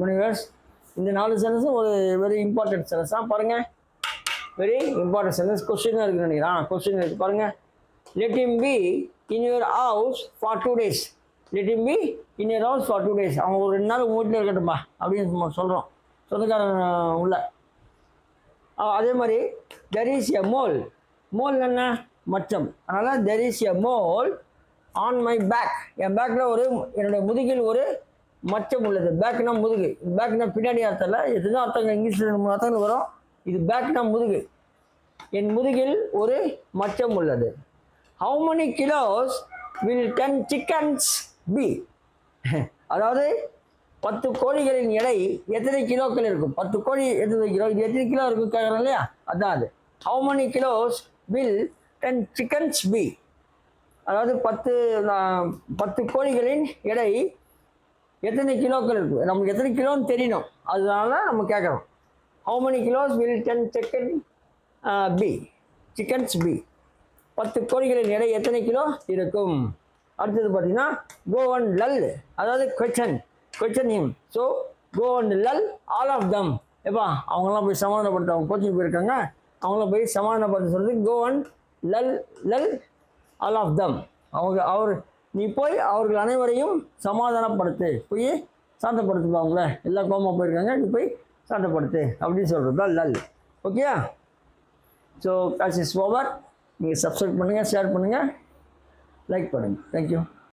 Universe. இந்த 4 சென்டென்ஸும் ஒரு very important sentence தான். பாருங்கள், வெரி இம்பார்ட்டன்ட் சென்டென்ஸ். கொஸ்டினாக இருக்குன்னு நினைக்கிறேன். கொஸ்டின் இருக்குது பாருங்கள். Let him be in your house for 2 days. Let him be in your house for 2 days. அவங்க ஒரு 2 நாள் உங்கள் வீட்டில் இருக்கட்டும்பா அப்படின்னு சொல்கிறோம், சொந்தக்காரன் உள்ள. அதே மாதிரி there is a mole. Mole என்ன? மச்சம். அதனால் there is a mole on my back. என் பேக்கில் என்னுடைய முதுகில் ஒரு மச்சம் உள்ளது. பேக்னா முதுகு, பேக்னா பின்னாடி அர்த்தம் இல்லை, எதுதான் அர்த்தங்க இங்கிலீஷில் 3 அர்த்தங்கள் வரும். இது பேக்னா முதுகு. என் முதுகில் ஒரு மச்சம் உள்ளது. How many kilos will 10 chickens be? அதாவது 10 கோழிகளின் எடை எத்தனை கிலோக்கள் இருக்கும்? 10 கோழி எத்தனை கிலோ, இது எத்தனை கிலோ இருக்கும் கேட்குறோம் இல்லையா, அதான் அது. How many kilos will 10 chickens be? அதாவது 10 கோழிகளின் எடை எத்தனை கிலோக்கள் இருக்குது, நமக்கு எத்தனை கிலோன்னு தெரியணும், அதனால நம்ம கேட்குறோம். How many kilos will 10 chickens be? 10 கோழிகளின் எடை எத்தனை கிலோ இருக்கும்? அடுத்தது பார்த்தீங்கன்னா go and lull, அதாவது question him. So go and lull all of them. எப்பா அவங்களாம் போய் சமாதானப்படுத்த, அவங்க கோச்சிங் போயிருக்காங்க, அவங்கள போய் சமாதானப்படுத்த சொல்கிறது go and lull all of them. நீ போய் அவர்கள் அனைவரையும் சமாதானப்படுத்து, போய் சாந்தப்படுத்துப்பா, அவங்கள எல்லாம் கோமா போயிருக்காங்க, நீ போய் சாந்தப்படுத்து அப்படின்னு சொல்கிறது தான் லல். Okay, so class is over. நீங்கள் சப்ஸ்கிரைப் பண்ணுங்கள், ஷேர் பண்ணுங்கள், லைக் பண்ணுங்கள். தேங்க்யூ.